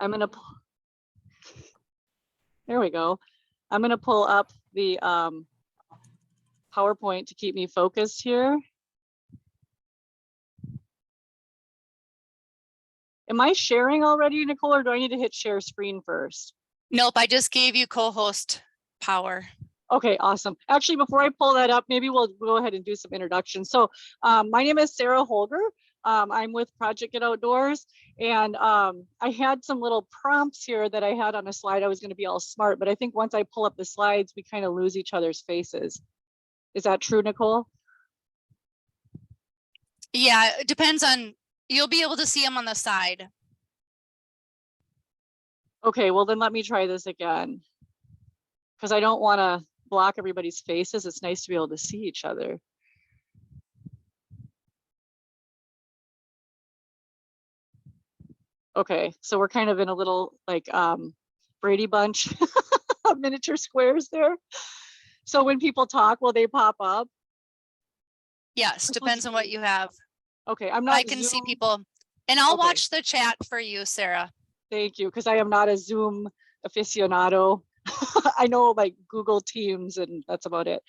I'm gonna, there we go. I'm gonna pull up the PowerPoint to keep me focused here. Am I sharing already, Nicole, or do I need to hit share screen first? Nope, I just gave you co-host power. Okay, awesome. Actually, before I pull that up, maybe we'll go ahead and do some introductions. So my name is Sarah Holger. I'm with Project Get Outdoors, and I had some little prompts here that I had on a slide. I was going to be all smart, but I think once I pull up the slides, we kind of lose each other's faces. Is that true, Nicole? Yeah, it depends on, you'll be able to see them on the side. Okay, well then let me try this again, because I don't want to block everybody's faces. It's nice to be able to see each other. Okay, so we're kind of in a little like Brady Bunch of miniature squares there. So when people talk, will they pop up? Yes, depends on what you have. Okay, I'm not. I can see people, and I'll watch the chat for you, Sarah. Thank you, because I am not a Zoom aficionado. I know like Google Teams, and that's about it.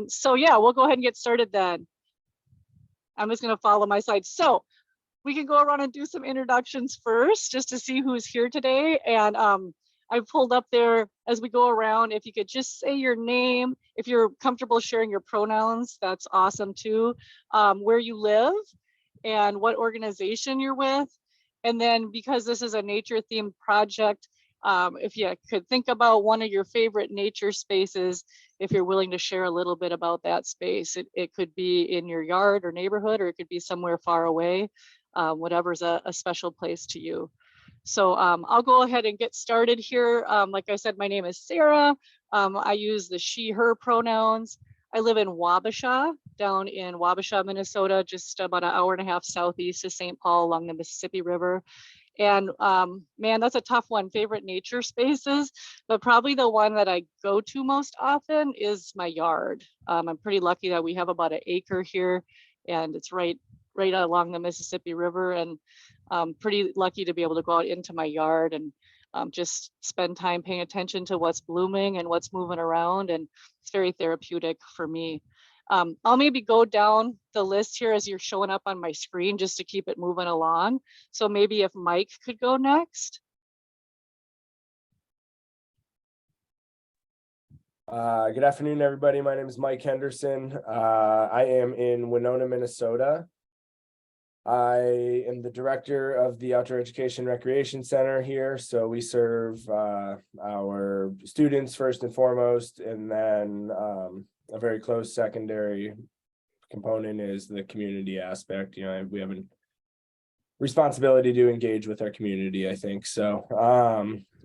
So yeah, we'll go ahead and get started then. I'm just going to follow my slides. So we can go around and do some introductions first, just to see who's here today. And I pulled up there as we go around. If you could just say your name, if you're comfortable sharing your pronouns, that's awesome too. Where you live and what organization you're with. And then because this is a nature themed project, if you could think about one of your favorite nature spaces, if you're willing to share a little bit about that space. It could be in your yard or neighborhood, or it could be somewhere far away, whatever's a special place to you. So I'll go ahead and get started here. Like I said, my name is Sarah. I use the she, her pronouns. I live in Wabasha, down in Wabasha, Minnesota, just about an hour and a half southeast of St. Paul along the Mississippi River. And man, that's a tough one. Favorite nature spaces, but probably the one that I go to most often is my yard. I'm pretty lucky that we have about an acre here, and it's right along the Mississippi River, and I'm pretty lucky to be able to go out into my yard and just spend time paying attention to what's blooming and what's moving around, and it's very therapeutic for me. I'll maybe go down the list here as you're showing up on my screen just to keep it moving along. So maybe if Mike could go next. Good afternoon, everybody. My name is Mike Henderson. I am in Winona, Minnesota. I am the director of the Outdoor Education Recreation Center here. So we serve our students first and foremost, and then a very close secondary component is the community aspect. You know, we have a responsibility to engage with our community, I think. So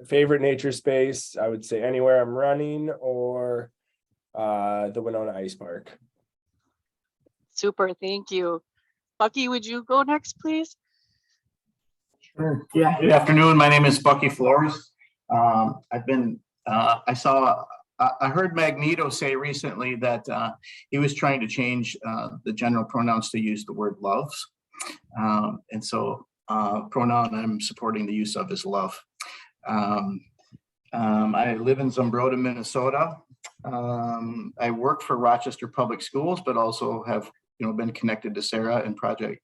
favorite nature space, I would say anywhere I'm running, or the Winona Ice Park. Super, thank you. Bucky, would you go next, please? Sure. Yeah. Good afternoon. My name is Bucky Flores. I heard Magneto say recently that he was trying to change the general pronouns to use the word loves. And so pronoun I'm supporting the use of is love. I live in Zumbrota, Minnesota. I work for Rochester Public Schools, but also have been connected to Sarah and Project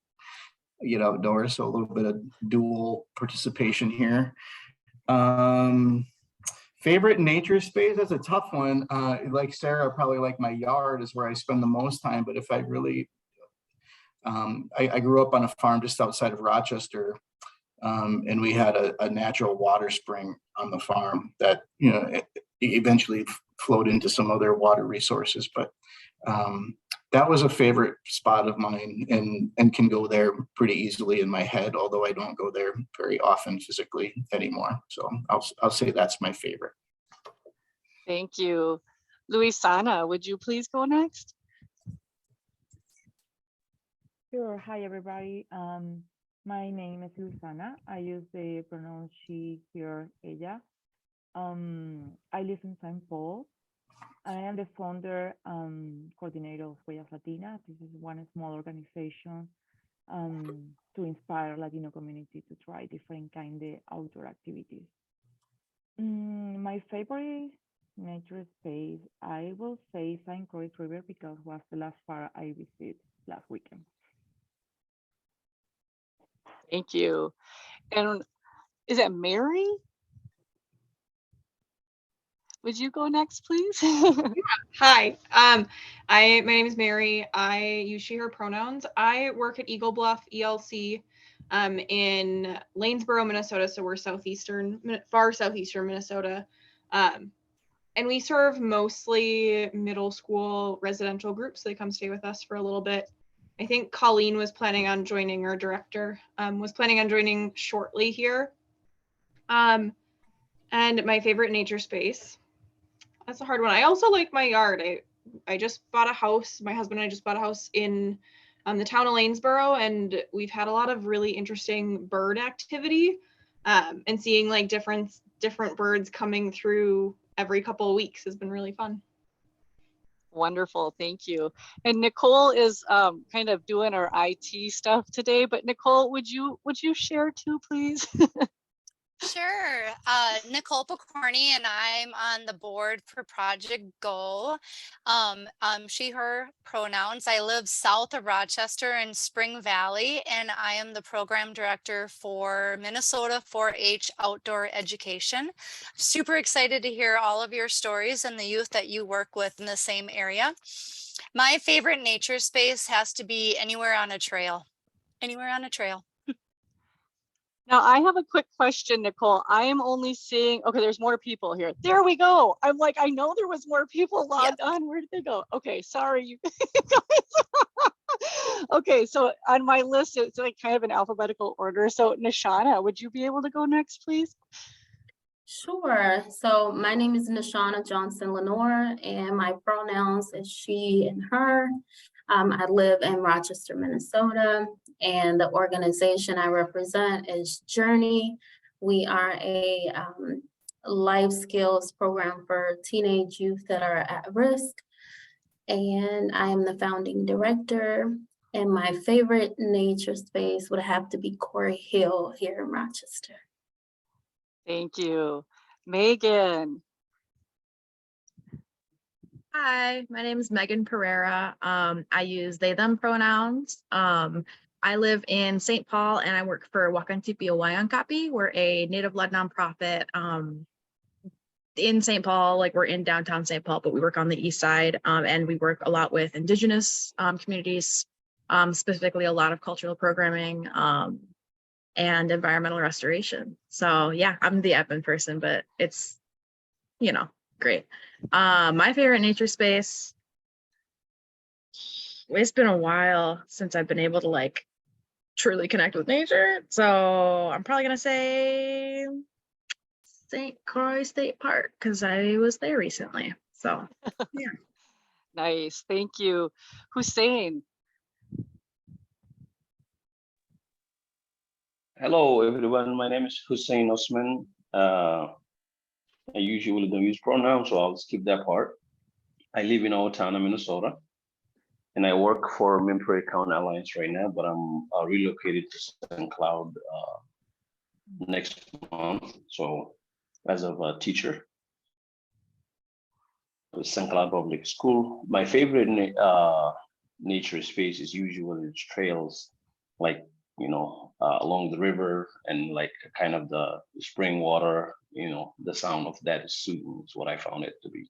Get Outdoors, so a little bit of dual participation here. Favorite nature space, that's a tough one. Like Sarah, probably like my yard is where I spend the most time, but if I really I grew up on a farm just outside of Rochester, and we had a natural water spring on the farm that it eventually flowed into some other water resources, but that was a favorite spot of mine, and can go there pretty easily in my head, although I don't go there very often physically anymore. So I'll say that's my favorite. Thank you. Luisana, would you please go next? Sure. Hi, everybody. My name is Luisana. I use the pronoun she, her, ella. I live in St. Paul. I am the founder coordinator of Huellas Latinas. This is one small organization to inspire Latino community to try different kind of outdoor activities. My favorite nature space, I will say St. Croix River because was the last park I visited last weekend. Thank you. And is it Mary? Would you go next, please? Hi, my name is Mary. I use she, her pronouns. I work at Eagle Bluff ELC in Lanesboro, Minnesota. So we're far southeastern Minnesota. And we serve mostly middle school residential groups. They come stay with us for a little bit. I think Colleen was planning on joining, our director, was planning on joining shortly here. And my favorite nature space. That's a hard one. I also like my yard. I just bought a house. My husband and I just bought a house in the town of Lanesboro, and we've had a lot of really interesting bird activity, and seeing like different birds coming through every couple of weeks has been really fun. Wonderful, thank you. And Nicole is kind of doing our IT stuff today, but Nicole, would you share too, please? Sure. Nicole Picorni, and I'm on the board for Project Go. She, her pronouns. I live south of Rochester in Spring Valley, and I am the program director for Minnesota 4-H Outdoor Education. Super excited to hear all of your stories and the youth that you work with in the same area. My favorite nature space has to be anywhere on a trail. Anywhere on a trail. Now I have a quick question, Nicole. I am only seeing, okay, there's more people here. There we go. I'm like, I know there was more people logged on. Where did they go? Okay, sorry, you guys. Okay, so on my list, it's like kind of an alphabetical order. So Nishana, would you be able to go next, please? Sure. So my name is Nishana Johnson Lenore, and my pronouns is she and her. I live in Rochester, Minnesota, and the organization I represent is Journey. We are a life skills program for teenage youth that are at risk, and I am the founding director. And my favorite nature space would have to be Corey Hill here in Rochester. Thank you. Megan. Hi, my name is Megan Pereira. I use they, them pronouns. I live in St. Paul and I work for Wakantipio Wayankapi. We're a native-led nonprofit in St. Paul, like we're in downtown St. Paul, but we work on the east side, and we work a lot with Indigenous communities, specifically a lot of cultural programming and environmental restoration. So yeah, I'm the admin person, but it's, great. My favorite nature space, it's been a while since I've been able to like truly connect with nature. So I'm probably gonna say St. Croix State Park because I was there recently. So yeah. Nice, thank you. Hussein. Hello, everyone. My name is Hussein Osman. I usually don't use pronouns, so I'll skip that part. I live in Owatonna, Minnesota, and I work for Prairie County Alliance right now, but I'm relocated to St. Cloud next month. So as of a teacher with St. Cloud Public School, my favorite nature space is usually trails, like along the river, and like kind of the spring water, the sound of that is soothing, is what I found it to be.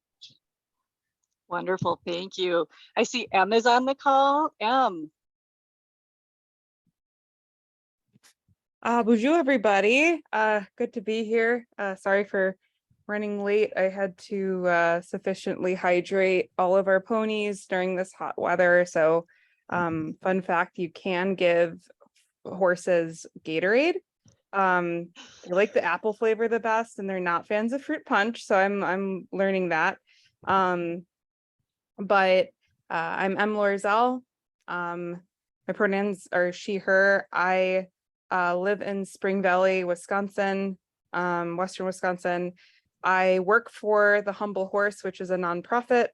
Wonderful, thank you. I see Em is on the call. Em. Bonjour, everybody. Good to be here. Sorry for running late. I had to sufficiently hydrate all of our ponies during this hot weather. So fun fact, you can give horses Gatorade. They like the apple flavor the best, and they're not fans of fruit punch. So I'm learning that. I'm Lorizelle. My pronouns are she, her. I live in Spring Valley, Wisconsin, Western Wisconsin. I work for the Humble Horse, which is a nonprofit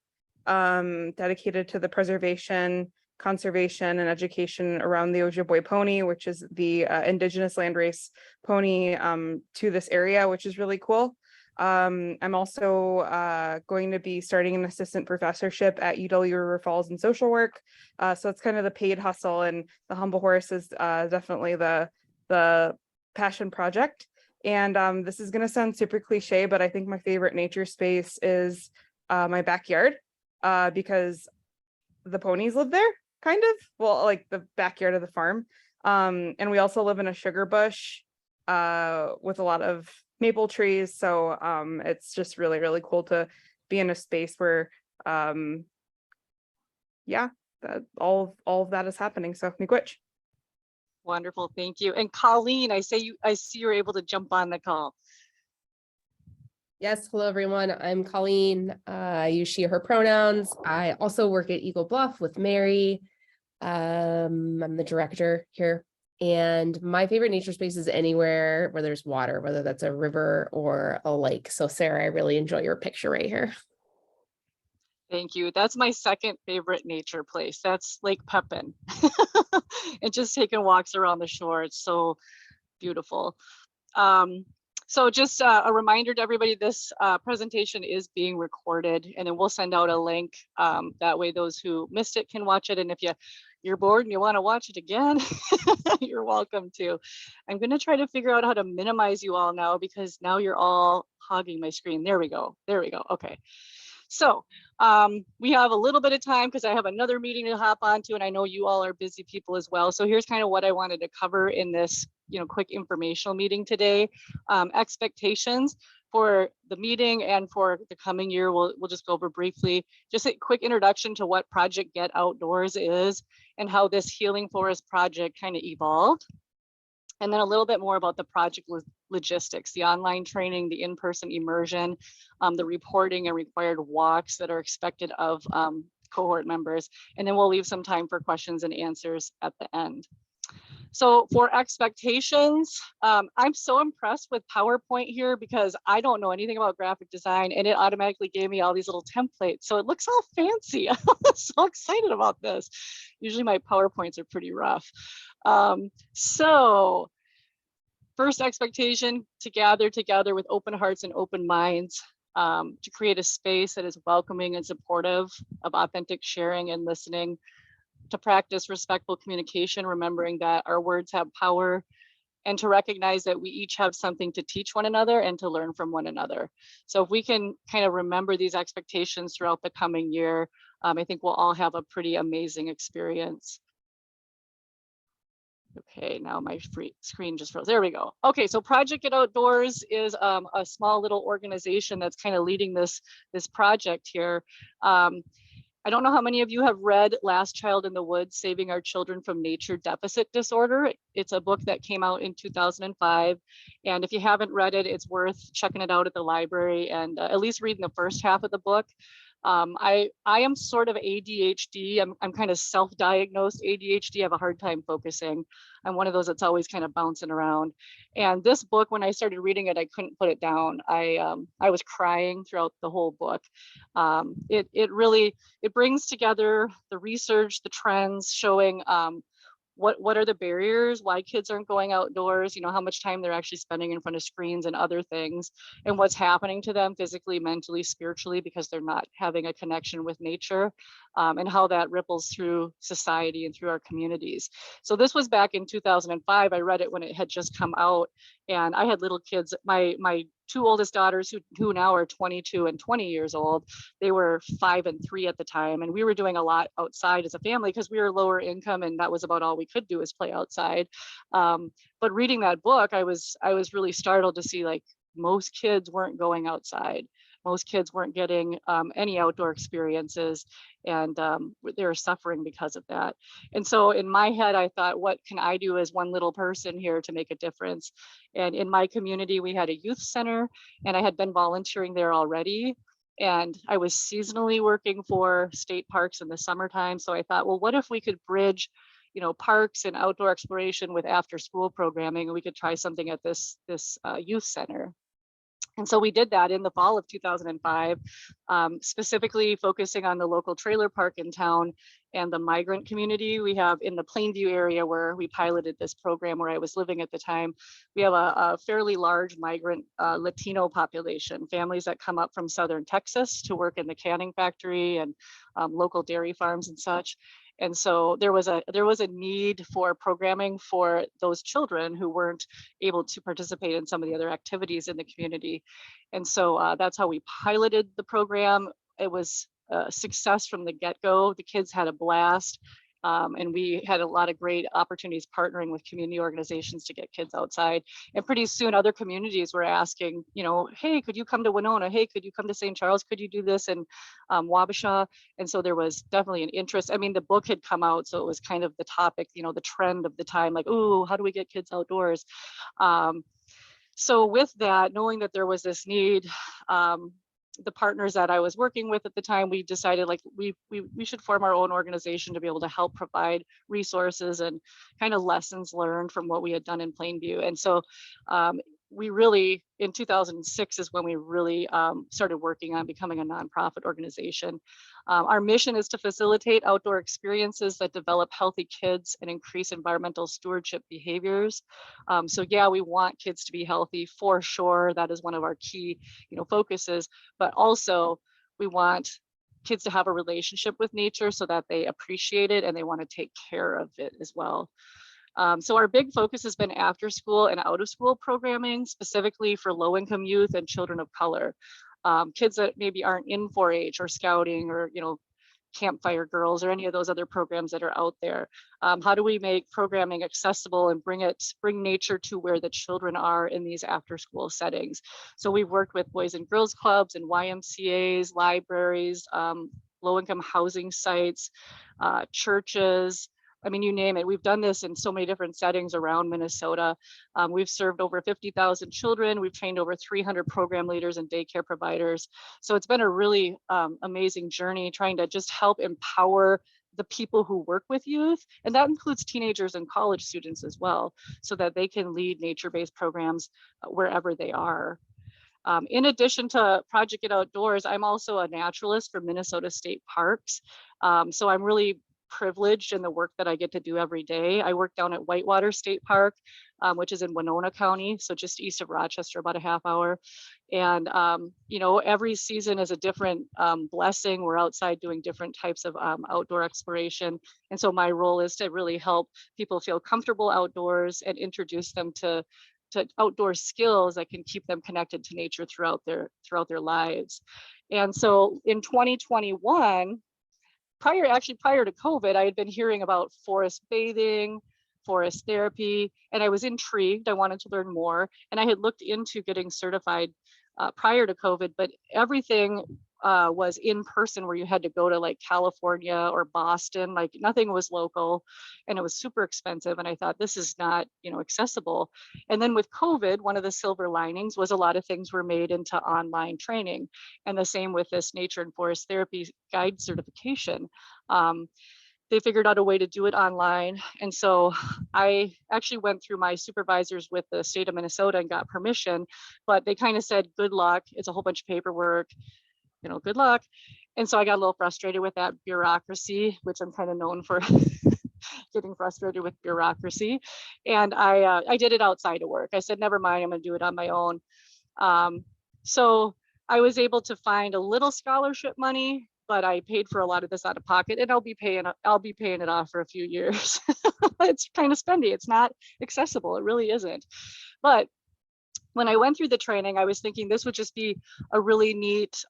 dedicated to the preservation conservation and education around the Ojibwe pony, which is the indigenous landrace pony to this area, which is really cool. I'm also going to be starting an assistant professorship at UW River Falls in social work. So it's kind of the paid hustle, and the Humble Horse is definitely the passion project. And this is going to sound super cliche, but I think my favorite nature space is my backyard because the ponies live there, kind of. Well, like the backyard of the farm. And we also live in a sugar bush with a lot of maple trees. So it's just really, really cool to be in a space where, yeah, that all of that is happening. So miigwech. Wonderful, thank you. And Colleen, I see you're able to jump on the call. Yes, hello everyone. I'm Colleen. I use she, her pronouns. I also work at Eagle Bluff with Mary. I'm the director here. And my favorite nature space is anywhere where there's water, whether that's a river or a lake. So Sarah, I really enjoy your picture right here. Thank you. That's my second favorite nature place. That's Lake Pepin. And just taking walks around the shore. It's so beautiful. So just a reminder to everybody, this presentation is being recorded, and then we'll send out a link. That way those who missed it can watch it. And if you're bored and you want to watch it again, you're welcome to. I'm going to try to figure out how to minimize you all now, because now you're all hogging my screen. There we go. There we go. Okay. So we have a little bit of time because I have another meeting to hop onto, and I know you all are busy people as well. So here's kind of what I wanted to cover in this, quick informational meeting today. Expectations for the meeting and for the coming year, we'll just go over briefly. Just a quick introduction to what Project Get Outdoors is and how this Healing Forest project kind of evolved. And then a little bit more about the project logistics, the online training, the in-person immersion, the reporting and required walks that are expected of cohort members. And then we'll leave some time for questions and answers at the end. So for expectations, I'm so impressed with PowerPoint here because I don't know anything about graphic design, and it automatically gave me all these little templates. So it looks all fancy. I'm so excited about this. Usually my PowerPoints are pretty rough. So first expectation, to gather together with open hearts and open minds, to create a space that is welcoming and supportive of authentic sharing and listening, to practice respectful communication, remembering that our words have power, and to recognize that we each have something to teach one another and to learn from one another. So if we can kind of remember these expectations throughout the coming year, I think we'll all have a pretty amazing experience. Okay, now my screen just froze. There we go. Okay, so Project Get Outdoors is a small little organization that's kind of leading this project here. I don't know how many of you have read Last Child in the Woods, Saving Our Children from Nature Deficit Disorder. It's a book that came out in 2005. And if you haven't read it, it's worth checking it out at the library and at least reading the first half of the book. I am sort of ADHD. I'm kind of self-diagnosed ADHD. I have a hard time focusing. I'm one of those that's always kind of bouncing around. And this book, when I started reading it, I couldn't put it down. I was crying throughout the whole book. It brings together the research, the trends showing what are the barriers, why kids aren't going outdoors, how much time they're actually spending in front of screens and other things, and what's happening to them physically, mentally, spiritually, because they're not having a connection with nature, and how that ripples through society and through our communities. So this was back in 2005. I read it when it had just come out, and I had little kids. My two oldest daughters who now are 22 and 20 years old, they were 5 and 3 at the time. And we were doing a lot outside as a family because we were lower income, and that was about all we could do is play outside. But reading that book, I was really startled to see like most kids weren't going outside. Most kids weren't getting any outdoor experiences, and they were suffering because of that. And so in my head, I thought, what can I do as one little person here to make a difference? And in my community, we had a youth center, and I had been volunteering there already. And I was seasonally working for state parks in the summertime. So I thought, well, what if we could bridge, parks and outdoor exploration with after school programming, and we could try something at this youth center. And so we did that in the fall of 2005, specifically focusing on the local trailer park in town and the migrant community we have in the Plainview area where we piloted this program where I was living at the time. We have a fairly large migrant Latino population, families that come up from Southern Texas to work in the canning factory and local dairy farms and such. And so there was a need for programming for those children who weren't able to participate in some of the other activities in the community. And so that's how we piloted the program. It was a success from the get-go. The kids had a blast. And we had a lot of great opportunities partnering with community organizations to get kids outside. And pretty soon other communities were asking, you know, hey, could you come to Winona? Hey, could you come to St. Charles? Could you do this in Wabasha? And so there was definitely an interest. I mean, the book had come out, so it was kind of the topic, you know, the trend of the time, like, oh, how do we get kids outdoors? So with that, knowing that there was this need, the partners that I was working with at the time, we decided like we should form our own organization to be able to help provide resources and kind of lessons learned from what we had done in Plainview. And so we really, in 2006 is when we really started working on becoming a nonprofit organization. Our mission is to facilitate outdoor experiences that develop healthy kids and increase environmental stewardship behaviors. So yeah, we want kids to be healthy for sure. That is one of our key, you know, focuses, but also we want kids to have a relationship with nature so that they appreciate it and they want to take care of it as well. So our big focus has been after school and out of school programming, specifically for low income youth and children of color. Kids that maybe aren't in 4-H or scouting or, you know, Campfire Girls or any of those other programs that are out there. How do we make programming accessible and bring nature to where the children are in these after school settings? So we've worked with Boys and Girls Clubs and YMCAs, libraries, low income housing sites, churches, I mean, you name it. We've done this in so many different settings around Minnesota. We've served over 50,000 children. We've trained over 300 program leaders and daycare providers. So it's been a really amazing journey trying to just help empower the people who work with youth. And that includes teenagers and college students as well, so that they can lead nature-based programs wherever they are. In addition to Project Get Outdoors, I'm also a naturalist for Minnesota State Parks. So I'm really privileged in the work that I get to do every day. I work down at Whitewater State Park, which is in Winona County, so just east of Rochester, about a half hour. And you know, every season is a different blessing. We're outside doing different types of outdoor exploration. And so my role is to really help people feel comfortable outdoors and introduce them to outdoor skills that can keep them connected to nature throughout their lives. And so in 2021, prior to COVID, I had been hearing about forest bathing, forest therapy, and I was intrigued. I wanted to learn more. And I had looked into getting certified prior to COVID, but everything was in person, where you had to go to like California or Boston, like nothing was local, and it was super expensive. And I thought, this is not, you know, accessible. And then with COVID, one of the silver linings was a lot of things were made into online training, and the same with this nature and forest therapy guide certification. They figured out a way to do it online. And so I actually went through my supervisors with the state of Minnesota and got permission, but they kind of said, good luck. It's a whole bunch of paperwork, you know, good luck. And so I got a little frustrated with that bureaucracy, which I'm kind of known for getting frustrated with bureaucracy. And I did it outside of work. I said, never mind, I'm gonna do it on my own. So I was able to find a little scholarship money, but I paid for a lot of this out of pocket, and I'll be paying it off for a few years. It's kind of spendy. It's not accessible. It really isn't. But when I went through the training, I was thinking this would just be a really neat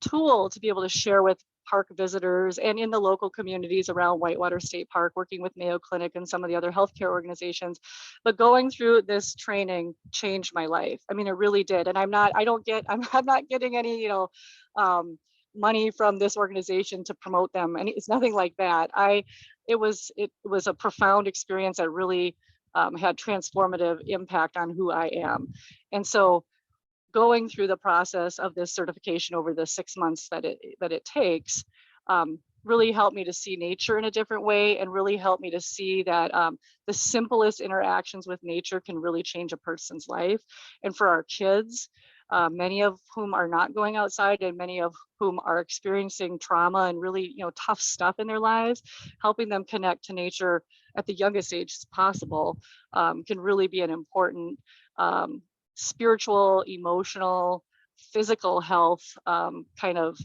tool to be able to share with park visitors and in the local communities around Whitewater State Park, working with Mayo Clinic and some of the other healthcare organizations. But going through this training changed my life. I mean, it really did. And I'm not getting any, you know, money from this organization to promote them. And it's nothing like that. It was a profound experience that really had transformative impact on who I am. And so going through the process of this certification over the 6 months that it takes really helped me to see nature in a different way, and really helped me to see that the simplest interactions with nature can really change a person's life. And for our kids, many of whom are not going outside and many of whom are experiencing trauma and really, tough stuff in their lives. Helping them connect to nature at the youngest age possible can really be an important spiritual, emotional, physical health kind of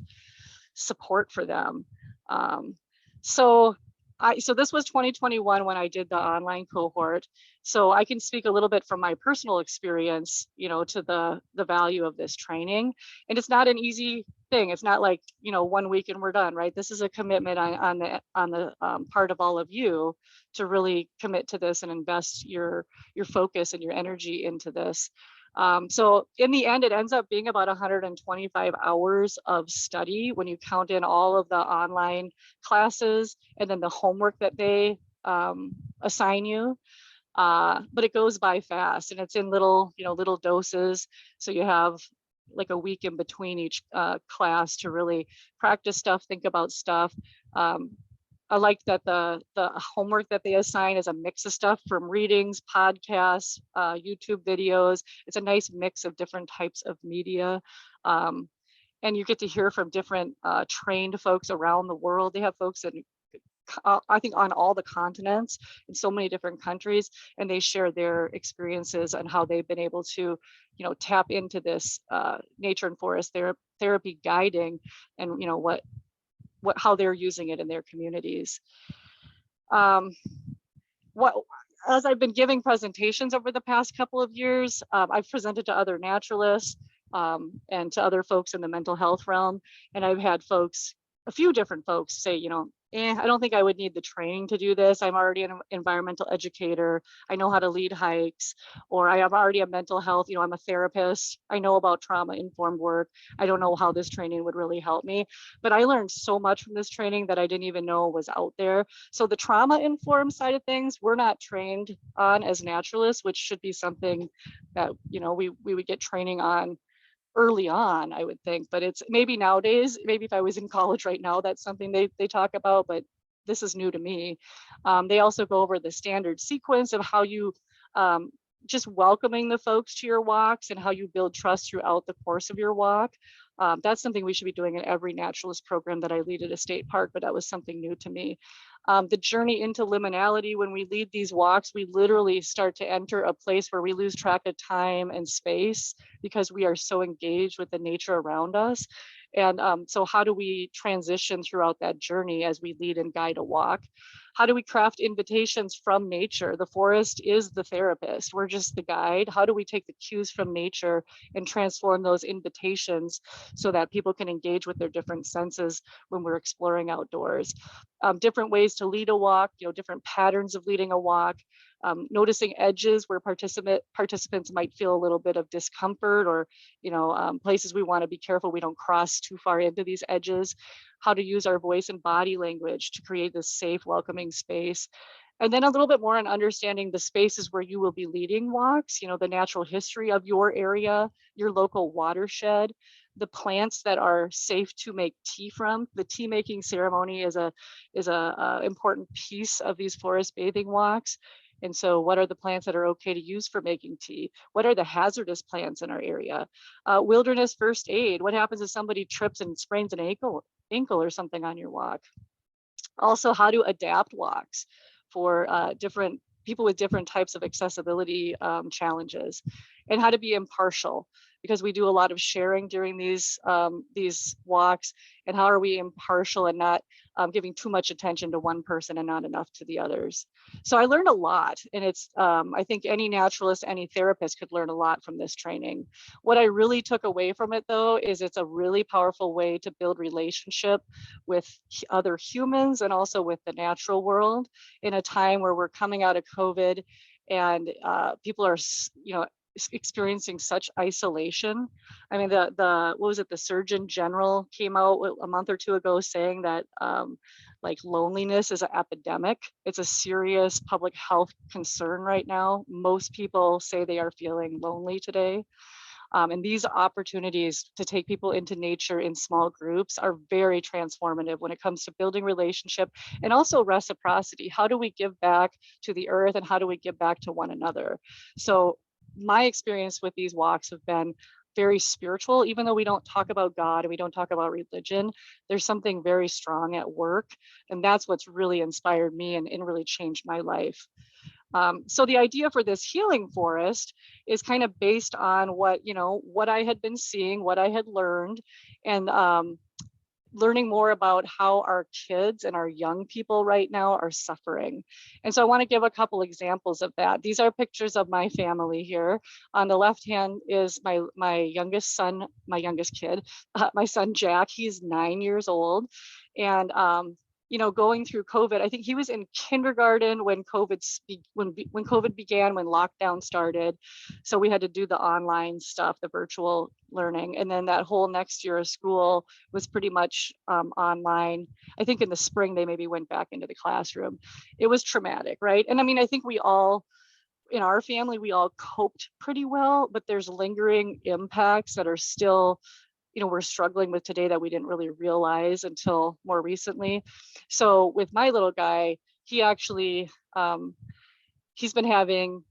support for them. So this was 2021 when I did the online cohort. So I can speak a little bit from my personal experience, to the value of this training. And it's not an easy thing. It's not like, 1 week and we're done, right? This is a commitment on the part of all of you to really commit to this and invest your focus and your energy into this. So in the end, it ends up being about 125 hours of study when you count in all of the online classes and then the homework that they assign you. But it goes by fast and it's in little doses. So you have like a week in between each class to really practice stuff, think about stuff. I like that the homework that they assign is a mix of stuff from readings, podcasts, YouTube videos. It's a nice mix of different types of media. And you get to hear from different trained folks around the world. They have folks that I think on all the continents in so many different countries, and they share their experiences and how they've been able to, tap into this nature and forest therapy guiding and, how they're using it in their communities. As I've been giving presentations over the past couple of years, I've presented to other naturalists and to other folks in the mental health realm. And I've had a few different folks say, I don't think I would need the training to do this. I'm already an environmental educator. I know how to lead hikes, or I am already a mental health, I'm a therapist. I know about trauma-informed work. I don't know how this training would really help me. But I learned so much from this training that I didn't even know was out there. So the trauma-informed side of things, we're not trained on as naturalists, which should be something that, we would get training on early on, I would think, but it's maybe nowadays, maybe if I was in college right now, that's something they talk about, but this is new to me. They also go over the standard sequence of how you just welcoming the folks to your walks and how you build trust throughout the course of your walk. That's something we should be doing in every naturalist program that I lead at a state park, but that was something new to me. The journey into liminality, when we lead these walks, we literally start to enter a place where we lose track of time and space because we are so engaged with the nature around us. And so how do we transition throughout that journey as we lead and guide a walk? How do we craft invitations from nature? The forest is the therapist. We're just the guide. How do we take the cues from nature and transform those invitations so that people can engage with their different senses when we're exploring outdoors? Different ways to lead a walk, different patterns of leading a walk, noticing edges where participants might feel a little bit of discomfort or, places we want to be careful we don't cross too far into these edges, how to use our voice and body language to create this safe, welcoming space. And then a little bit more on understanding the spaces where you will be leading walks, the natural history of your area, your local watershed, the plants that are safe to make tea from. The tea making ceremony is a important piece of these forest bathing walks. And so what are the plants that are okay to use for making tea? What are the hazardous plants in our area? Wilderness first aid. What happens if somebody trips and sprains an ankle or something on your walk? Also, how to adapt walks for different people with different types of accessibility challenges, and how to be impartial, because we do a lot of sharing during these walks. And how are we impartial and not giving too much attention to one person and not enough to the others? So I learned a lot, and it's I think any naturalist, any therapist could learn a lot from this training. What I really took away from it, though, is it's a really powerful way to build relationship with other humans and also with the natural world in a time where we're coming out of COVID and people are, experiencing such isolation. I mean, what was it? The Surgeon General came out a month or two ago saying that like loneliness is an epidemic. It's a serious public health concern right now. Most people say they are feeling lonely today. And these opportunities to take people into nature in small groups are very transformative when it comes to building relationship and also reciprocity. How do we give back to the earth and how do we give back to one another? So my experience with these walks have been very spiritual. Even though we don't talk about God and we don't talk about religion, there's something very strong at work. And that's what's really inspired me and really changed my life. So the idea for this healing forest is kind of based on what I had been seeing, what I had learned, and learning more about how our kids and our young people right now are suffering. And so I want to give a couple examples of that. These are pictures of my family here. On the left hand is my youngest son, my youngest kid, my son Jack. He's 9 years old. And going through COVID, I think he was in kindergarten when COVID began, when lockdown started. So we had to do the online stuff, the virtual learning. And then that whole next year of school was pretty much online. I think in the spring, they maybe went back into the classroom. It was traumatic, right? And I mean, I think we all, in our family, we all coped pretty well, but there's lingering impacts that are still, we're struggling with today that we didn't really realize until more recently. So with my little guy, he actually, he's been having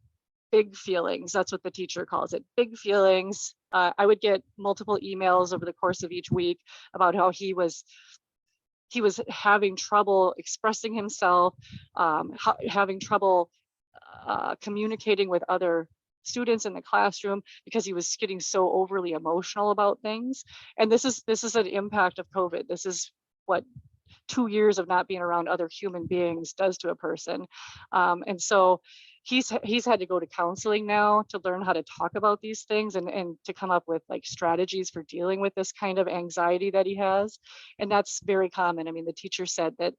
big feelings. That's what the teacher calls it, big feelings. I would get multiple emails over the course of each week about how he was having trouble expressing himself, having trouble communicating with other students in the classroom because he was getting so overly emotional about things. And this is an impact of COVID. This is what 2 years of not being around other human beings does to a person. And so he's had to go to counseling now to learn how to talk about these things and to come up with like strategies for dealing with this kind of anxiety that he has. And that's very common. I mean, the teacher said that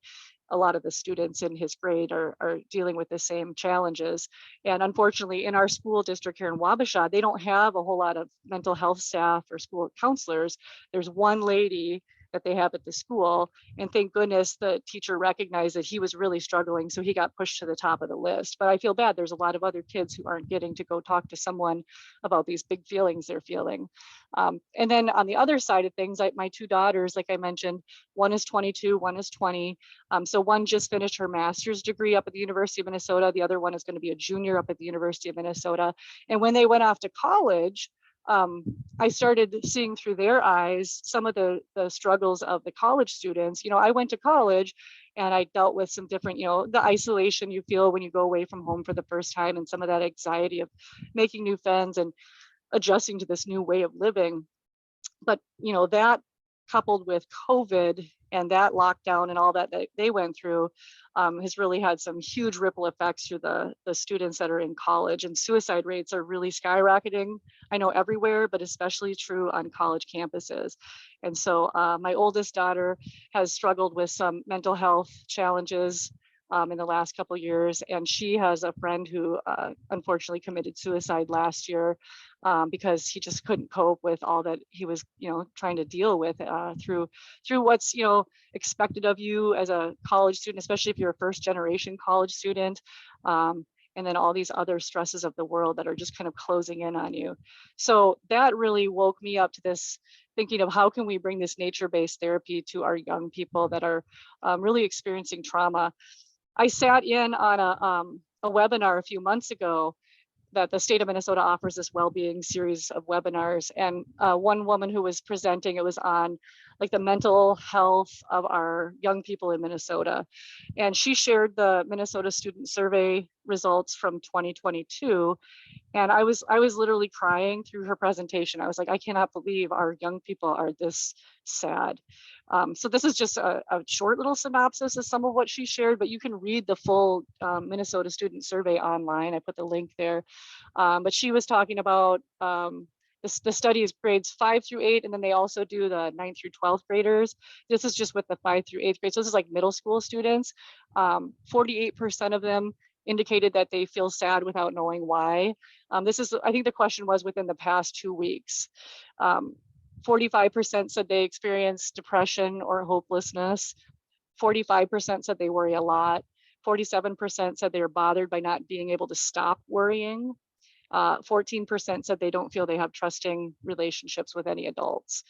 a lot of the students in his grade are dealing with the same challenges. And unfortunately, in our school district here in Wabasha, they don't have a whole lot of mental health staff or school counselors. There's one lady that they have at the school. And thank goodness the teacher recognized that he was really struggling. So he got pushed to the top of the list. But I feel bad. There's a lot of other kids who aren't getting to go talk to someone about these big feelings they're feeling. And then on the other side of things, like my two daughters, like I mentioned, one is 22, one is 20. So one just finished her master's degree up at the University of Minnesota. The other one is going to be a junior up at the University of Minnesota. And when they went off to college, I started seeing through their eyes some of the struggles of the college students. I went to college and I dealt with some different, the isolation you feel when you go away from home for the first time and some of that anxiety of making new friends and adjusting to this new way of living. But, that coupled with COVID and that lockdown and all that they went through has really had some huge ripple effects through the students that are in college, and suicide rates are really skyrocketing. I know everywhere, but especially true on college campuses. And so my oldest daughter has struggled with some mental health challenges in the last couple of years, and she has a friend who unfortunately committed suicide last year because he just couldn't cope with all that he was, trying to deal with through what's, expected of you as a college student, especially if you're a first generation college student. And then all these other stresses of the world that are just kind of closing in on you. So that really woke me up to this thinking of how can we bring this nature-based therapy to our young people that are really experiencing trauma. I sat in on a webinar a few months ago that the state of Minnesota offers, this well-being series of webinars. And one woman who was presenting, it was on like the mental health of our young people in Minnesota. And she shared the Minnesota student survey results from 2022. And I was literally crying through her presentation. I was like, I cannot believe our young people are this sad. So this is just a short little synopsis of some of what she shared, but you can read the full Minnesota student survey online. I put the link there. But she was talking about the study is grades 5 through 8, and then they also do the 9th through 12th graders. This is just with the 5 through 8th grade. So this is like middle school students. 48% of them indicated that they feel sad without knowing why. This is, I think the question was within the past 2 weeks. 45% said they experienced depression or hopelessness. 45% said they worry a lot. 47% said they are bothered by not being able to stop worrying. 14% said they don't feel they have trusting relationships with any adults.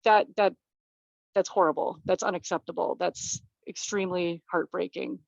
That's horrible. That's unacceptable. That's extremely heartbreaking.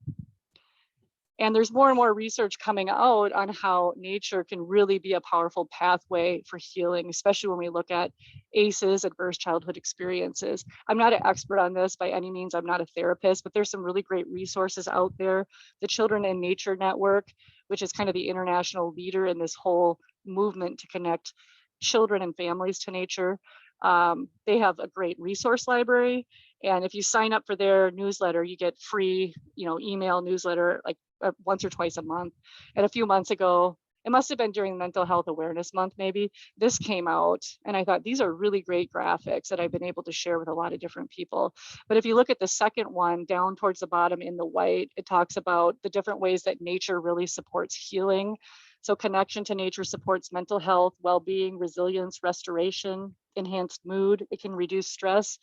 And there's more and more research coming out on how nature can really be a powerful pathway for healing, especially when we look at ACEs, adverse childhood experiences. I'm not an expert on this by any means. I'm not a therapist, but there's some really great resources out there. The Children in Nature Network, which is kind of the international leader in this whole movement to connect children and families to nature. They have a great resource library. And if you sign up for their newsletter, you get free, email newsletter like once or twice a month. And a few months ago, it must have been during Mental Health Awareness Month, maybe, this came out. And I thought, these are really great graphics that I've been able to share with a lot of different people. But if you look at the second one down towards the bottom in the white, it talks about the different ways that nature really supports healing. So connection to nature supports mental health, well-being, resilience, restoration, enhanced mood. It can reduce stress,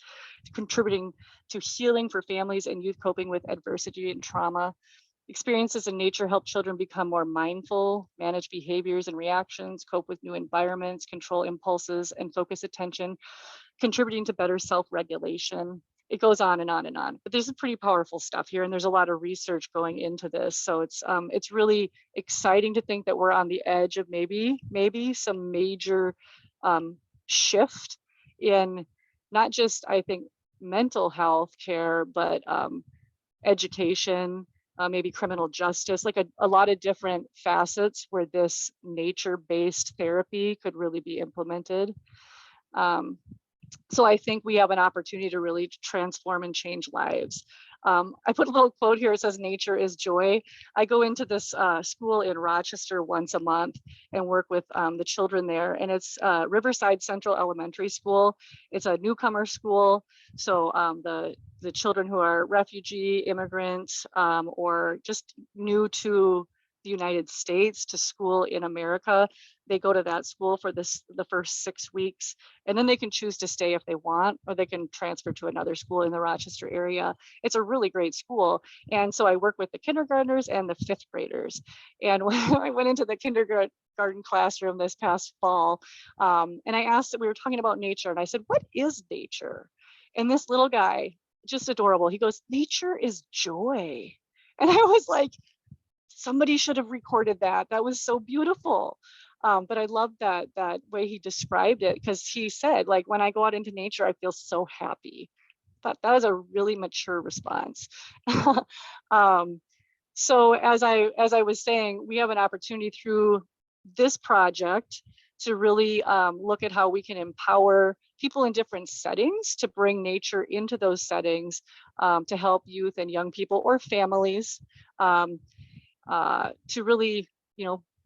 contributing to healing for families and youth coping with adversity and trauma. Experiences in nature help children become more mindful, manage behaviors and reactions, cope with new environments, control impulses, and focus attention, contributing to better self-regulation. It goes on and on and on, but there's some pretty powerful stuff here, and there's a lot of research going into this. So it's really exciting to think that we're on the edge of maybe some major shift in not just, I think, mental health care, but education, maybe criminal justice, like a lot of different facets where this nature-based therapy could really be implemented. So I think we have an opportunity to really transform and change lives. I put a little quote here. It says, nature is joy. I go into this school in Rochester once a month and work with the children there. And it's Riverside Central Elementary School. It's a newcomer school. So the children who are refugee, immigrants, or just new to the United States to school in America, they go to that school for the first 6 weeks, and then they can choose to stay if they want, or they can transfer to another school in the Rochester area. It's a really great school. And so I work with the kindergartners and the 5th graders. And when I went into the kindergarten classroom this past fall, and I asked that we were talking about nature, and I said, what is nature? And this little guy, just adorable, he goes, nature is joy. And I was like, somebody should have recorded that. That was so beautiful. But I love that way he described it, because he said, like, when I go out into nature, I feel so happy. But that was a really mature response. So as I was saying, we have an opportunity through this project to really look at how we can empower people in different settings to bring nature into those settings, to help youth and young people or families to really,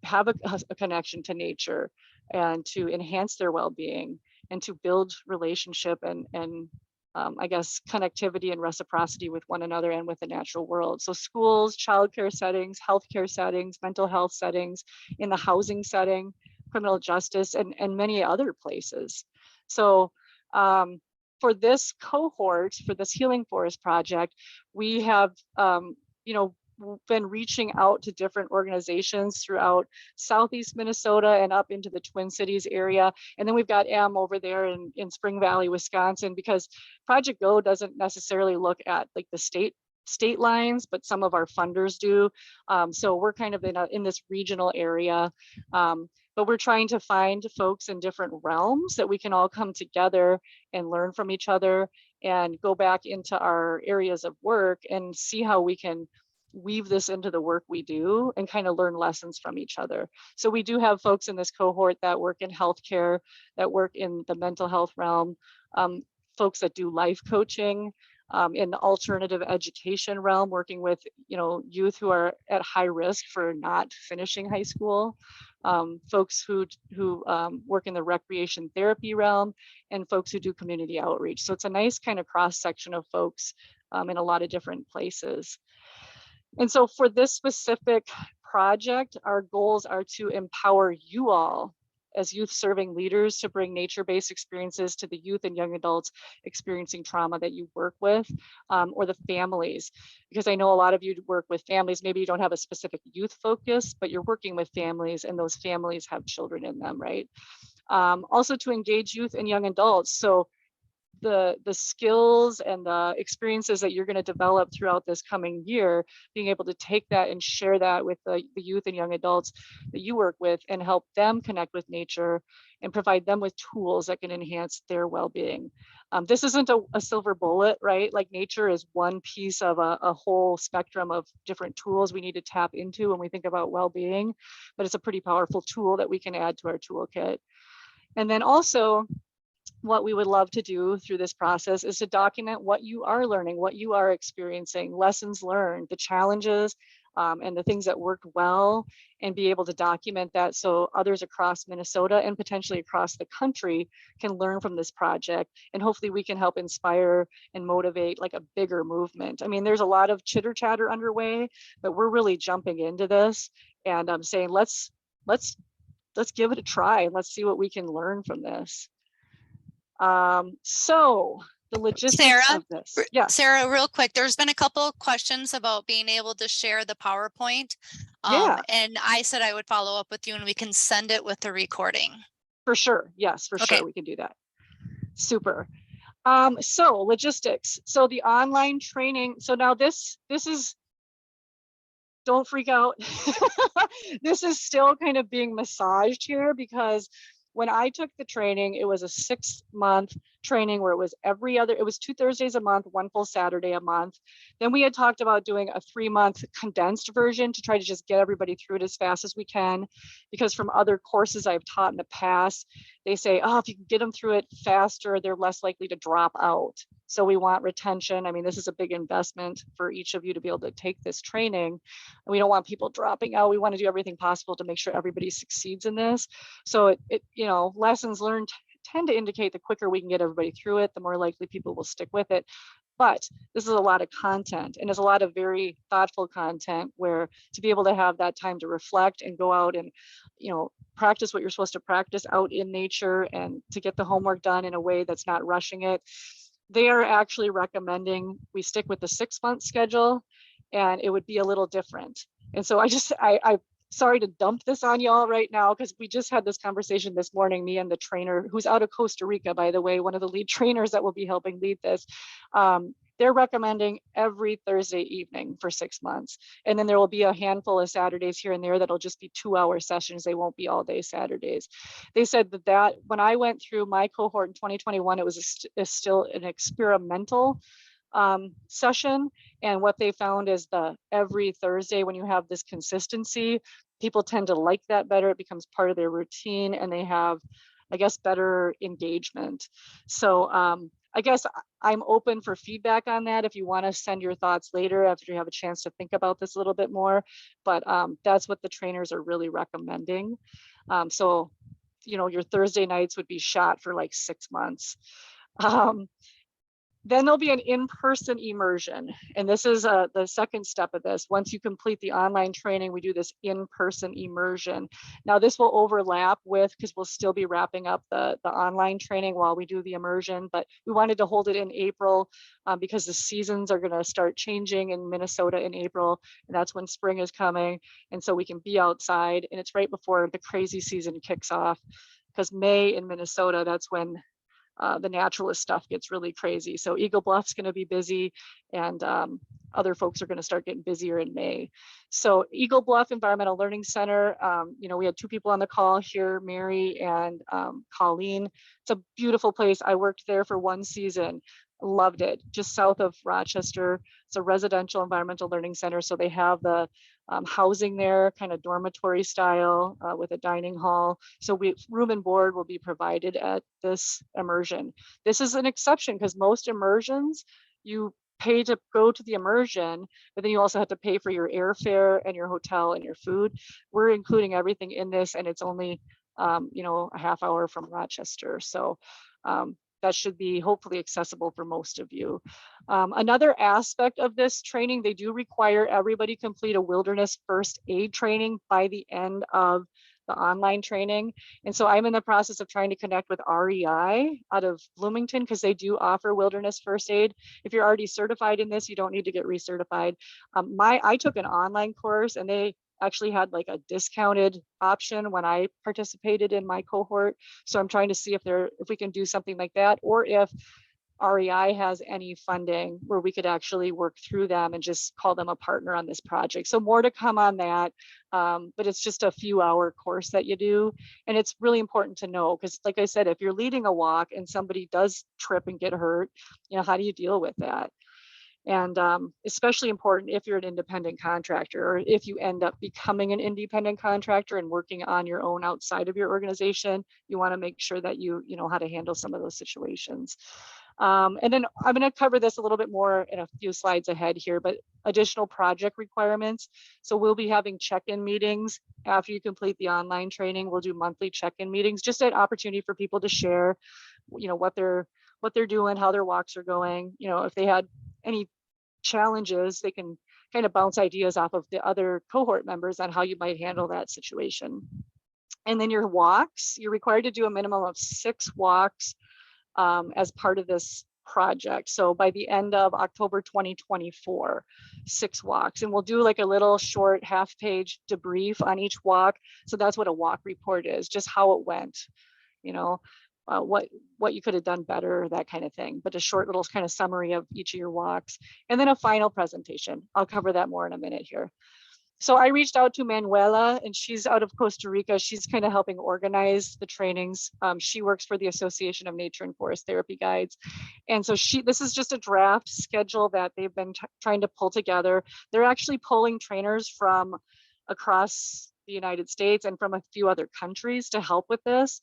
have a connection to nature and to enhance their well-being and to build relationship and I guess connectivity and reciprocity with one another and with the natural world. So schools, childcare settings, healthcare settings, mental health settings, in the housing setting, criminal justice, and many other places. So for this cohort, for this Healing Forest project, we have, been reaching out to different organizations throughout Southeast Minnesota and up into the Twin Cities area. And then we've got M over there in Spring Valley, Wisconsin, because Project Go doesn't necessarily look at like the state lines, but some of our funders do. So we're kind of in this regional area. But we're trying to find folks in different realms that we can all come together and learn from each other and go back into our areas of work and see how we can weave this into the work we do and kind of learn lessons from each other. So we do have folks in this cohort that work in healthcare, that work in the mental health realm, folks that do life coaching, in the alternative education realm, working with youth who are at high risk for not finishing high school, folks who work in the recreation therapy realm, and folks who do community outreach. So it's a nice kind of cross section of folks in a lot of different places. And so for this specific project, our goals are to empower you all as youth serving leaders to bring nature-based experiences to the youth and young adults experiencing trauma that you work with, or the families, because I know a lot of you work with families. Maybe you don't have a specific youth focus, but you're working with families, and those families have children in them, right? Also to engage youth and young adults. So the skills and the experiences that you're going to develop throughout this coming year, being able to take that and share that with the youth and young adults that you work with and help them connect with nature and provide them with tools that can enhance their well-being. This isn't a silver bullet, right? Like nature is one piece of a whole spectrum of different tools we need to tap into when we think about well-being, but it's a pretty powerful tool that we can add to our toolkit. And then also, what we would love to do through this process is to document what you are learning, what you are experiencing, lessons learned, the challenges, and the things that worked well, and be able to document that so others across Minnesota and potentially across the country can learn from this project. And hopefully we can help inspire and motivate like a bigger movement. I mean, there's a lot of chitter chatter underway, but we're really jumping into this and I'm saying, let's give it a try and let's see what we can learn from this. So the logistics Sarah, of this. Yeah. Sarah, real quick, there's been a couple of questions about being able to share the PowerPoint. Yeah. And I said I would follow up with you and we can send it with the recording. For sure. Yes, for Okay. sure. We can do that. Super. So logistics. So the online training. So now this is, don't freak out. This is still kind of being massaged here because when I took the training, it was a 6-month training where it was 2 Thursdays a month, 1 full Saturday a month. Then we had talked about doing a 3-month condensed version to try to just get everybody through it as fast as we can. Because from other courses I've taught in the past, they say, oh, if you can get them through it faster, they're less likely to drop out. So we want retention. I mean, this is a big investment for each of you to be able to take this training. And we don't want people dropping out. We want to do everything possible to make sure everybody succeeds in this. So lessons learned tend to indicate the quicker we can get everybody through it, the more likely people will stick with it. But this is a lot of content and there's a lot of very thoughtful content where to be able to have that time to reflect and go out and, practice what you're supposed to practice out in nature and to get the homework done in a way that's not rushing it. They are actually recommending we stick with the 6-month schedule and it would be a little different. And so I'm sorry to dump this on y'all right now because we just had this conversation this morning, me and the trainer who's out of Costa Rica, by the way, one of the lead trainers that will be helping lead this. They're recommending every Thursday evening for 6 months. And then there will be a handful of Saturdays here and there that'll just be 2-hour sessions. They won't be all day Saturdays. They said that when I went through my cohort in 2021, it was still an experimental session. And what they found is every Thursday, when you have this consistency, people tend to like that better. It becomes part of their routine and they have, I guess, better engagement. So I guess I'm open for feedback on that if you want to send your thoughts later after you have a chance to think about this a little bit more. But that's what the trainers are really recommending. So, your Thursday nights would be shot for like 6 months. Then there'll be an in-person immersion. And this is the second step of this. Once you complete the online training, we do this in-person immersion. Now this will overlap because we'll still be wrapping up the online training while we do the immersion, but we wanted to hold it in April because the seasons are gonna start changing in Minnesota in April, and that's when spring is coming. And so we can be outside, and it's right before the crazy season kicks off because May in Minnesota, that's when the naturalist stuff gets really crazy. So Eagle Bluff's going to be busy and other folks are going to start getting busier in May. So Eagle Bluff Environmental Learning Center, we had 2 people on the call here, Mary and Colleen. It's a beautiful place. I worked there for 1 season. Loved it. Just south of Rochester. It's a residential environmental learning center. So they have the housing there, kind of dormitory style with a dining hall. So room and board will be provided at this immersion. This is an exception because most immersions, you pay to go to the immersion, but then you also have to pay for your airfare and your hotel and your food. We're including everything in this and it's only, a half hour from Rochester. So that should be hopefully accessible for most of you. Another aspect of this training, they do require everybody complete a wilderness first aid training by the end of the online training. And so I'm in the process of trying to connect with REI out of Bloomington because they do offer wilderness first aid. If you're already certified in this, you don't need to get recertified. I took an online course and they actually had like a discounted option when I participated in my cohort. So I'm trying to see if we can do something like that, or if REI has any funding where we could actually work through them and just call them a partner on this project. So more to come on that, but it's just a few hour course that you do. And it's really important to know, because like I said, if you're leading a walk and somebody does trip and get hurt, you know, how do you deal with that? And especially important if you're an independent contractor, or if you end up becoming an independent contractor and working on your own outside of your organization, you want to make sure that you know how to handle some of those situations. And then I'm going to cover this a little bit more in a few slides ahead here, but additional project requirements. So we'll be having check-in meetings after you complete the online training. We'll do monthly check-in meetings, just an opportunity for people to share, you know, what they're doing, how their walks are going. You know, if they had any challenges, they can kind of bounce ideas off of the other cohort members on how you might handle that situation. And then your walks, you're required to do a minimum of 6 walks as part of this project. So by the end of October 2024, 6 walks. And we'll do like a little short half-page debrief on each walk. So that's what a walk report is, just how it went, you know, what you could have done better, that kind of thing, but a short little kind of summary of each of your walks, and then a final presentation. I'll cover that more in a minute here. So I reached out to Manuela, and she's out of Costa Rica. She's kind of helping organize the trainings. She works for the Association of Nature and Forest Therapy Guides. And so this is just a draft schedule that they've been trying to pull together. They're actually pulling trainers from across the United States and from a few other countries to help with this.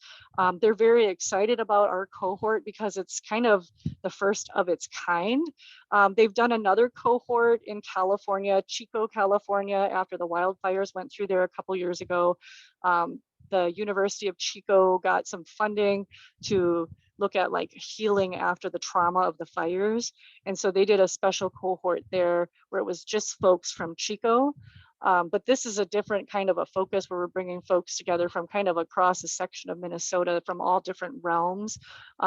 They're very excited about our cohort because it's kind of the first of its kind. They've done another cohort in California, Chico, California, after the wildfires went through there a couple years ago. The University of Chico got some funding to look at like healing after the trauma of the fires. And so they did a special cohort there where it was just folks from Chico. But this is a different kind of a focus where we're bringing folks together from kind of across a section of Minnesota from all different realms,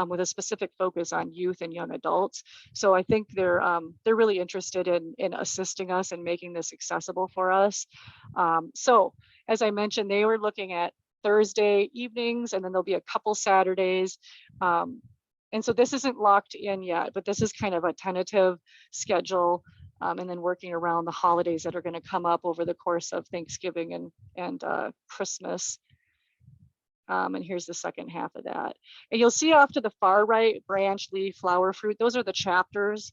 with a specific focus on youth and young adults. So I think they're really interested in assisting us and making this accessible for us. So as I mentioned, they were looking at Thursday evenings, and then there'll be a couple Saturdays. And so this isn't locked in yet, but this is kind of a tentative schedule. And then working around the holidays that are going to come up over the course of Thanksgiving and Christmas. And here's the second half of that. And you'll see off to the far right, branch, leaf, flower, fruit. Those are the chapters.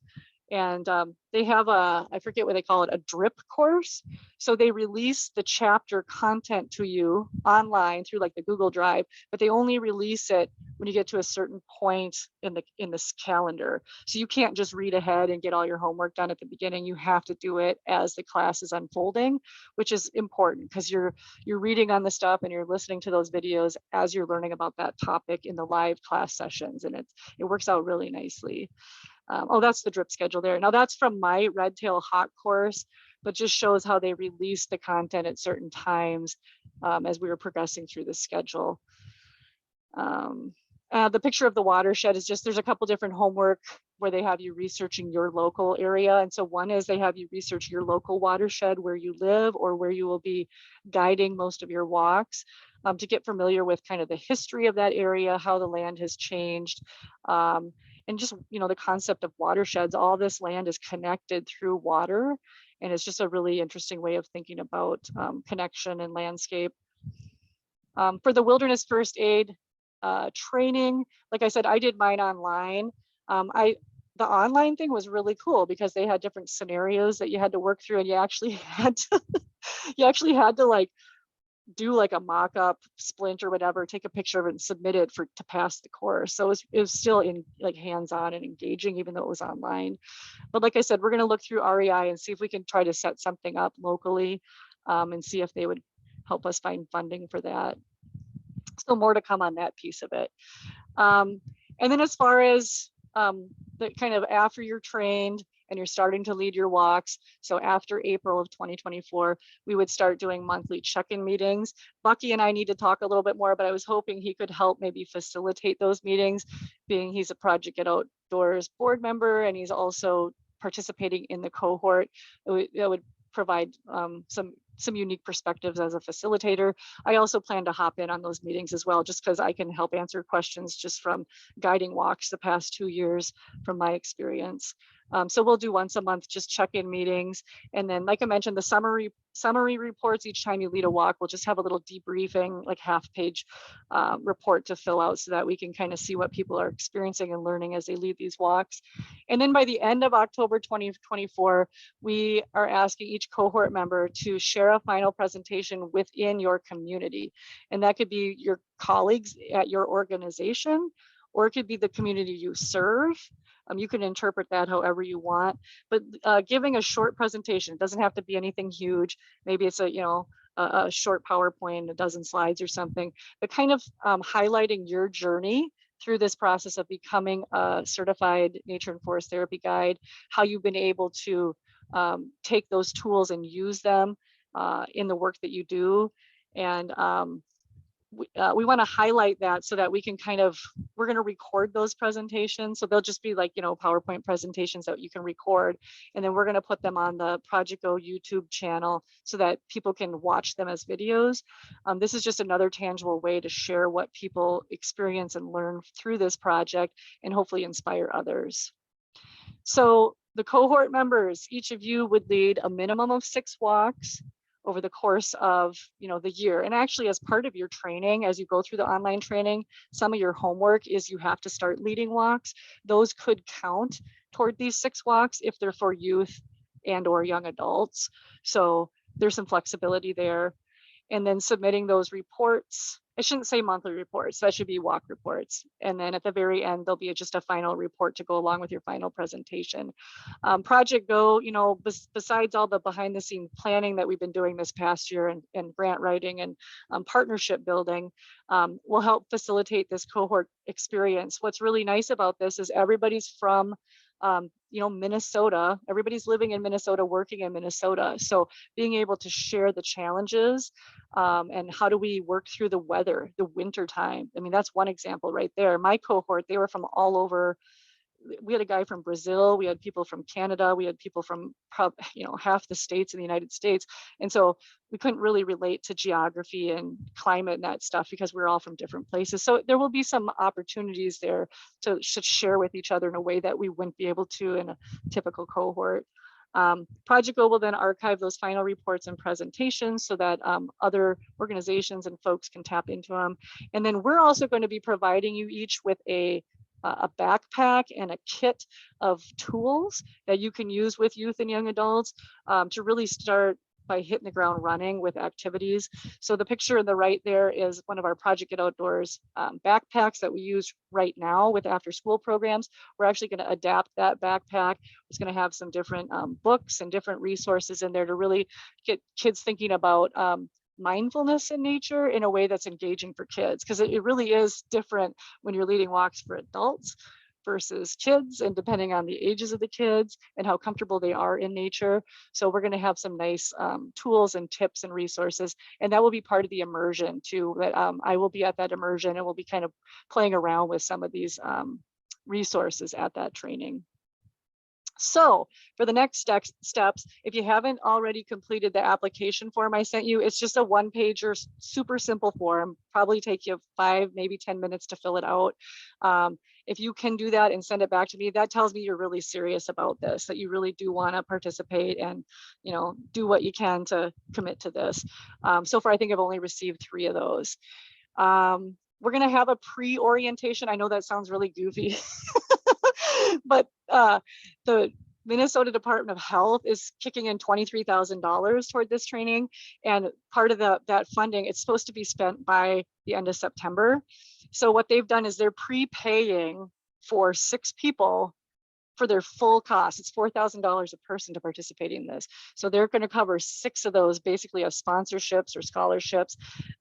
And they have I forget what they call it, a drip course. So they release the chapter content to you online through like the Google Drive, but they only release it when you get to a certain point in this calendar. So you can't just read ahead and get all your homework done at the beginning. You have to do it as the class is unfolding, which is important because you're reading on the stuff and you're listening to those videos as you're learning about that topic in the live class sessions, and it works out really nicely. Oh, that's the drip schedule there. Now that's from my Red Tail Hawk course, but just shows how they release the content at certain times as we were progressing through the schedule. The picture of the watershed is just, there's a couple different homework where they have you researching your local area. And so one is they have you research your local watershed where you live or where you will be guiding most of your walks, to get familiar with kind of the history of that area, how the land has changed. And just, you know, the concept of watersheds. All this land is connected through water. And it's just a really interesting way of thinking about connection and landscape. For the wilderness first aid training, like I said, I did mine online. The online thing was really cool because they had different scenarios that you had to work through, and you actually had to like do like a mock-up splint or whatever, take a picture of it and submit it to pass the course. So it was still in like hands-on and engaging, even though it was online. But like I said, we're going to look through REI and see if we can try to set something up locally, and see if they would help us find funding for that. So more to come on that piece of it. And then as far as the kind of after you're trained and you're starting to lead your walks, so after April of 2024, we would start doing monthly check-in meetings. Bucky and I need to talk a little bit more, but I was hoping he could help maybe facilitate those meetings, being he's a Project Get Outdoors board member and he's also participating in the cohort. That would provide some some unique perspectives as a facilitator. I also plan to hop in on those meetings as well, just because I can help answer questions just from guiding walks the past 2 years from my experience. So we'll do once a month, just check-in meetings. And then, like I mentioned, the summary reports, each time you lead a walk, we'll just have a little debriefing, like half-page report to fill out so that we can kind of see what people are experiencing and learning as they lead these walks. And then by the end of October 2024, we are asking each cohort member to share a final presentation within your community. And that could be your colleagues at your organization, or it could be the community you serve. You can interpret that however you want, but giving a short presentation, it doesn't have to be anything huge. Maybe it's a short PowerPoint, a dozen slides or something, but kind of highlighting your journey through this process of becoming a certified nature and forest therapy guide, how you've been able to take those tools and use them in the work that you do. And we want to highlight that so that we can we're going to record those presentations. So they'll just be like, PowerPoint presentations that you can record. And then we're going to put them on the Project Go YouTube channel so that people can watch them as videos. This is just another tangible way to share what people experience and learn through this project and hopefully inspire others. So the cohort members, each of you would lead a minimum of 6 walks over the course of the year. And actually, as part of your training, as you go through the online training, some of your homework is you have to start leading walks. Those could count toward these 6 walks if they're for youth and or young adults. So there's some flexibility there. And then submitting those reports. I shouldn't say monthly reports, that should be walk reports. And then at the very end, there'll be just a final report to go along with your final presentation. Project Go, besides all the behind the scene planning that we've been doing this past year and grant writing and partnership building, will help facilitate this cohort experience. What's really nice about this is everybody's from Minnesota, everybody's living in Minnesota, working in Minnesota. So being able to share the challenges and how do we work through the weather, the winter time. I mean, that's one example right there. My cohort, they were from all over. We had a guy from Brazil, we had people from Canada, we had people from half the states in the United States. And so we couldn't really relate to geography and climate and that stuff because we're all from different places. So there will be some opportunities there to share with each other in a way that we wouldn't be able to in a typical cohort. Project Go will then archive those final reports and presentations so that other organizations and folks can tap into them. And then we're also going to be providing you each with a backpack and a kit of tools that you can use with youth and young adults to really start by hitting the ground running with activities. So the picture on the right there is one of our Project Get Outdoors backpacks that we use right now with after school programs. We're actually going to adapt that backpack. It's going to have some different books and different resources in there to really get kids thinking about mindfulness in nature in a way that's engaging for kids, because it really is different when you're leading walks for adults versus kids, and depending on the ages of the kids and how comfortable they are in nature. So we're going to have some nice tools and tips and resources, and that will be part of the immersion too. That I will be at that immersion and we'll be kind of playing around with some of these resources at that training. So for the next steps, if you haven't already completed the application form I sent you, it's just a 1-pager, super simple form, probably take you 5, maybe 10 minutes to fill it out. If you can do that and send it back to me, that tells me you're really serious about this, that you really do want to participate and do what you can to commit to this. So far, I think I've only received 3 of those. We're going to have a pre-orientation. I know that sounds really goofy. But the Minnesota Department of Health is kicking in $23,000 toward this training. And part of that funding, it's supposed to be spent by the end of September. So what they've done is they're prepaying for 6 people for their full cost. It's $4,000 a person to participate in this. So they're going to cover 6 of those basically as sponsorships or scholarships.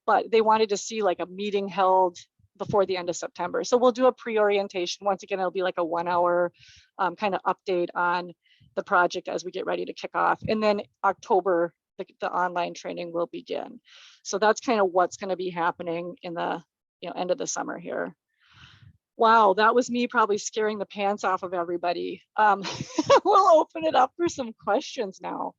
But they wanted to see like a meeting held before the end of September. So we'll do a pre-orientation. Once again, it'll be like a 1-hour kind of update on the project as we get ready to kick off. And then October, the online training will begin. So that's kind of what's going to be happening in the end of the summer here. Wow, that was me probably scaring the pants off of everybody. We'll open it up for some questions now.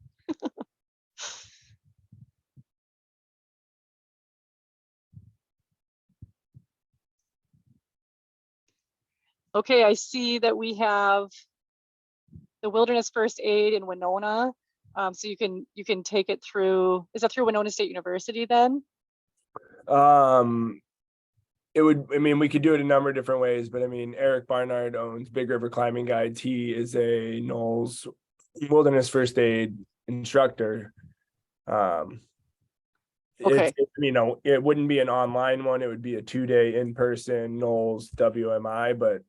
Okay, I see that we have the Wilderness First Aid in Winona. So you can take it through, is that through Winona State University then? It would, I mean, we could do it a number of different ways, but I mean, Eric Barnard owns Big River Climbing Guides. He is a Knowles Wilderness First Aid instructor. Okay. You know, it wouldn't be an online one. It would be a 2-day in-person Knowles WMI,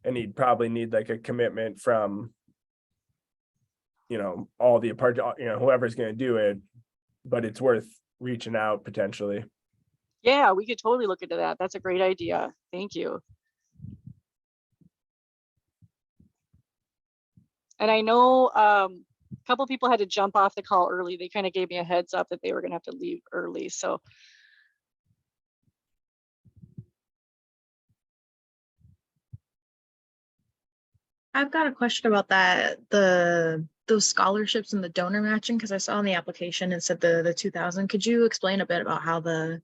and he'd probably need like a commitment from, you know, all the whoever's going to do it, but it's worth reaching out potentially. Yeah, we could totally look into that. That's a great idea. Thank you. And I know a couple people had to jump off the call early. They kind of gave me a heads up that they were going to have to leave early. So I've got a question about that, those scholarships and the donor matching, because I saw in the application it said the 2,000. Could you explain a bit about how the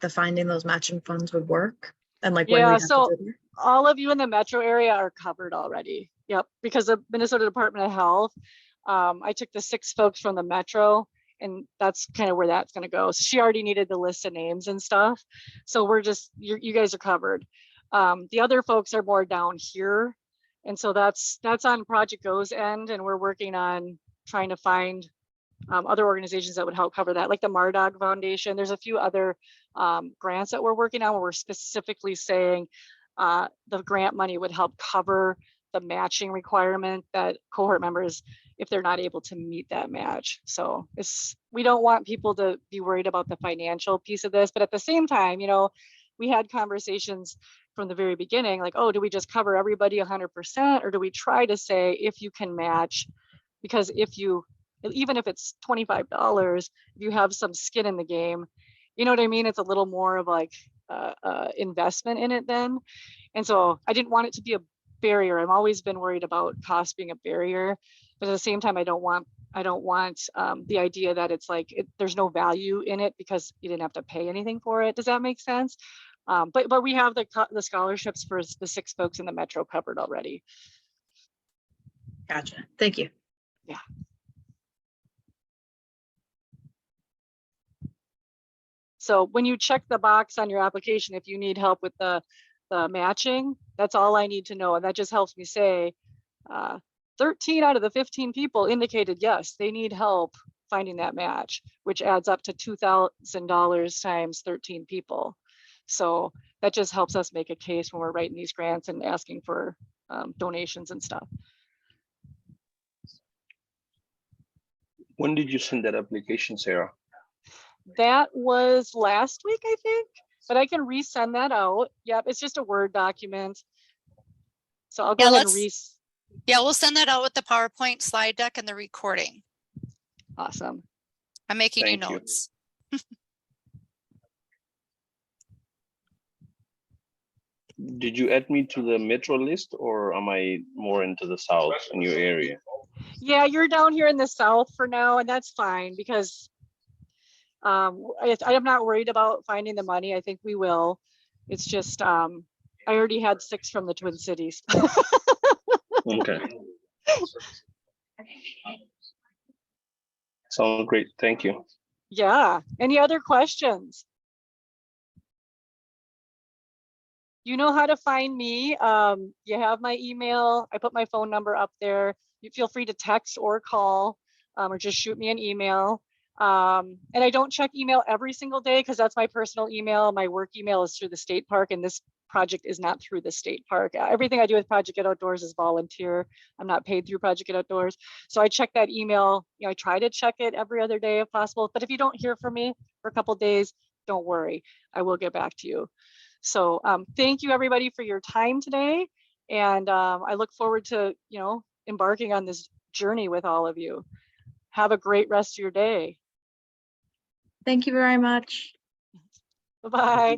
finding those matching funds would work? And like when we yeah, have to so do it? all of you in the metro area are covered already. Yep, because the Minnesota Department of Health, I took the 6 folks from the metro, and that's kind of where that's going to go. So she already needed the list of names and stuff. So we're just, you guys are covered. The other folks are more down here. And so that's on Project Go's end, and we're working on trying to find other organizations that would help cover that, like the Mardog Foundation. There's a few other grants that we're working on where we're specifically saying the grant money would help cover the matching requirement that cohort members, if they're not able to meet that match. So we don't want people to be worried about the financial piece of this, but at the same time, you know, we had conversations from the very beginning, like, oh, do we just cover everybody 100%, or do we try to say if you can match? Because even if it's $25, if you have some skin in the game, you know what I mean? It's a little more of like investment in it then. And so I didn't want it to be a barrier. I've always been worried about cost being a barrier, but at the same time, I don't want the idea that it's like there's no value in it because you didn't have to pay anything for it. Does that make sense? But we have the scholarships for the 6 folks in the metro covered already. Gotcha. Thank you. Yeah. So when you check the box on your application, if you need help with the matching, that's all I need to know. And that just helps me say 13 out of the 15 people indicated, yes, they need help finding that match, which adds up to $2,000 times 13 people. So that just helps us make a case when we're writing these grants and asking for donations and stuff. When did you send that application, Sarah? That was last week, I think, but I can resend that out. Yep, it's just a Word document. So I'll go ahead and yeah, we'll send that out with the PowerPoint slide deck and the recording. Awesome. I'm making Thank you. notes. Did you add me to the metro list, or am I more into the south in your area? Yeah, you're down here in the south for now, and that's fine because I am not worried about finding the money. I think we will. It's just I already had 6 from the Twin Cities. Okay. Sounds great. Thank you. Yeah. Any other questions? You know how to find me. You have my email. I put my phone number up there. You feel free to text or call or just shoot me an email. And I don't check email every single day because that's my personal email. My work email is through the state park, and this project is not through the state park. Everything I do with Project Get Outdoors is volunteer. I'm not paid through Project Get Outdoors. So I check that email. You know, I try to check it every other day if possible. But if you don't hear from me for a couple of days, don't worry. I will get back to you. So thank you everybody for your time today. And I look forward to, you know, embarking on this journey with all of you. Have a great rest of your day. Thank you very much. Bye-bye.